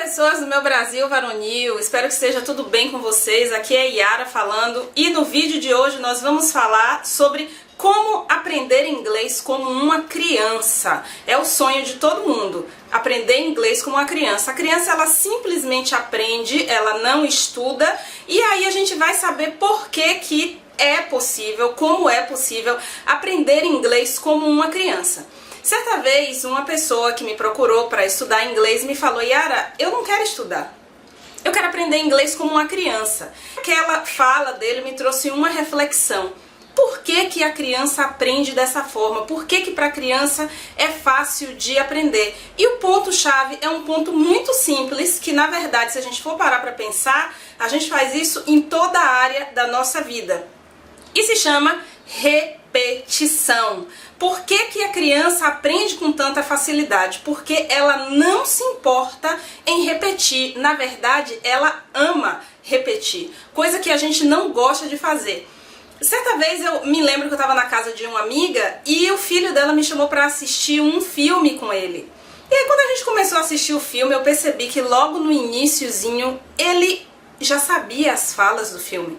pessoas do meu Brasil varonil, espero que esteja tudo bem com vocês. Aqui é Yara falando e no vídeo de hoje nós vamos falar sobre como aprender inglês como uma criança. É o sonho de todo mundo, aprender inglês como uma criança. A criança ela simplesmente aprende, ela não estuda e aí a gente vai saber por que é possível, como é possível aprender inglês como uma criança. Certa vez, uma pessoa que me procurou para estudar inglês me falou: Yara, eu não quero estudar. Eu quero aprender inglês como uma criança. Aquela fala dele me trouxe uma reflexão. Por que a criança aprende dessa forma? Por que para a criança é fácil de aprender? E o ponto-chave é um ponto muito simples, que na verdade, se a gente for parar para pensar, a gente faz isso em toda a área da nossa vida. E se chama repetição. Por que a criança aprende com tanta facilidade? Porque ela não se importa em repetir. Na verdade, ela ama repetir, coisa que a gente não gosta de fazer. Certa vez eu me lembro que eu estava na casa de uma amiga e o filho dela me chamou para assistir um filme com ele. E aí quando a gente começou a assistir o filme, eu percebi que logo no iniciozinho ele já sabia as falas do filme.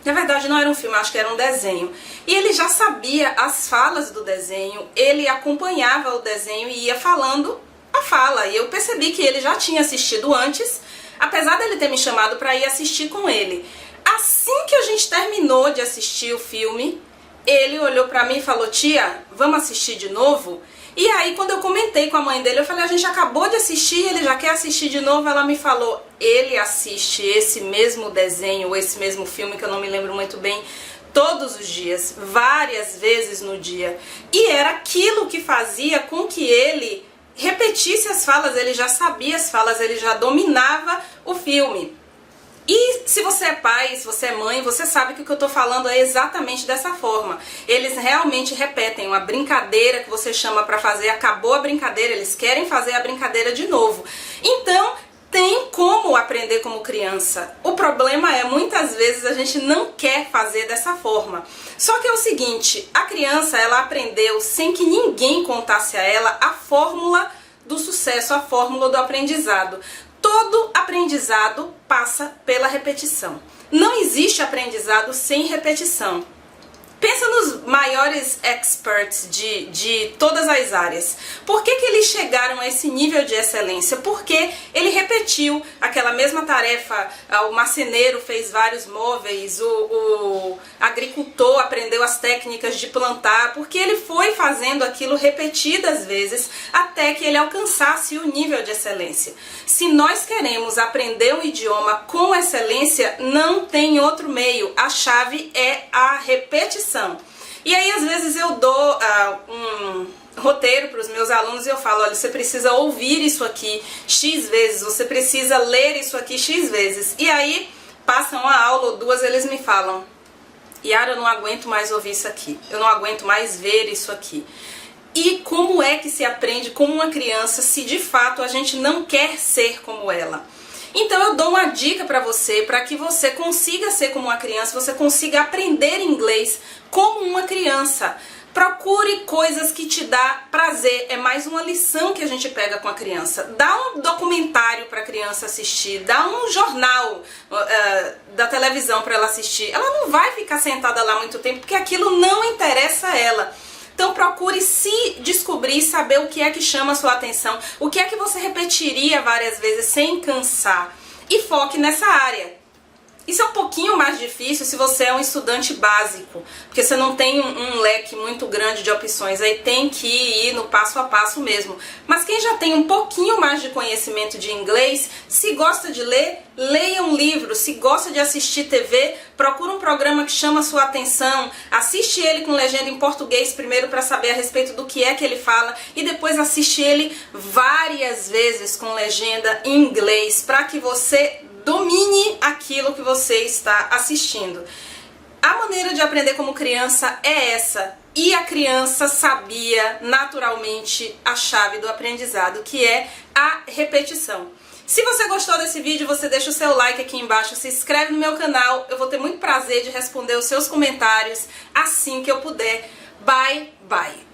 Na verdade não era um filme, acho que era um desenho. E ele já sabia as falas do desenho, ele acompanhava o desenho e ia falando a fala. E eu percebi que ele já tinha assistido antes, apesar dele ter me chamado para ir assistir com ele. Assim que a gente terminou de assistir o filme, ele olhou pra mim e falou: tia, vamos assistir de novo? E aí quando eu comentei com a mãe dele, eu falei: a gente acabou de assistir, ele já quer assistir de novo? Ela me falou: ele assiste esse mesmo desenho, ou esse mesmo filme, que eu não me lembro muito bem, todos os dias, várias vezes no dia. E era aquilo que fazia com que ele repetisse as falas, ele já sabia as falas, ele já dominava o filme. E se você é pai, se você é mãe, você sabe que o que eu estou falando é exatamente dessa forma. Eles realmente repetem uma brincadeira que você chama para fazer, acabou a brincadeira, eles querem fazer a brincadeira de novo. Então, tem como aprender como criança. O problema é, muitas vezes a gente não quer fazer dessa forma. Só que é o seguinte, a criança ela aprendeu sem que ninguém contasse a ela a fórmula do sucesso, a fórmula do aprendizado. Todo aprendizado passa pela repetição. Não existe aprendizado sem repetição. Pensa nos maiores experts de todas as áreas. Por que eles chegaram a esse nível de excelência? Porque ele repetiu aquela mesma tarefa. O marceneiro fez vários móveis, o agricultor aprendeu as técnicas de plantar, porque ele foi fazendo aquilo repetidas vezes até que ele alcançasse o nível de excelência. Se nós queremos aprender um idioma com excelência, não tem outro meio. A chave é a repetição. E aí às vezes eu dou um roteiro para os meus alunos e eu falo: olha, você precisa ouvir isso aqui X vezes, você precisa ler isso aqui X vezes. E aí passa uma aula ou duas, eles me falam: Yara, eu não aguento mais ouvir isso aqui, eu não aguento mais ver isso aqui. E como é que se aprende como uma criança se de fato a gente não quer ser como ela? Então eu dou uma dica para que você consiga ser como uma criança, você consiga aprender inglês como uma criança. Procure coisas que te dá prazer, é mais uma lição que a gente pega com a criança. Dá um documentário para a criança assistir, dá um jornal da televisão para ela assistir. Ela não vai ficar sentada lá muito tempo, porque aquilo não interessa a ela. Então procure se descobrir, saber o que é que chama a sua atenção, o que é que você repetiria várias vezes sem cansar, e foque nessa área. Isso é um pouquinho mais difícil se você é um estudante básico, porque você não tem um leque muito grande de opções, aí tem que ir no passo a passo mesmo. Mas quem já tem um pouquinho mais de conhecimento de inglês, se gosta de ler, leia um livro. Se gosta de assistir TV, procura um programa que chama a sua atenção, assiste ele com legenda em português primeiro para saber a respeito do que é que ele fala, e depois assiste ele várias vezes com legenda em inglês, para que você domine aquilo que você está assistindo. A maneira de aprender como criança é essa, e a criança sabia naturalmente a chave do aprendizado, que é a repetição. Se você gostou desse vídeo, você deixa o seu like aqui embaixo, se inscreve no meu canal, eu vou ter muito prazer de responder os seus comentários assim que eu puder. Bye, bye!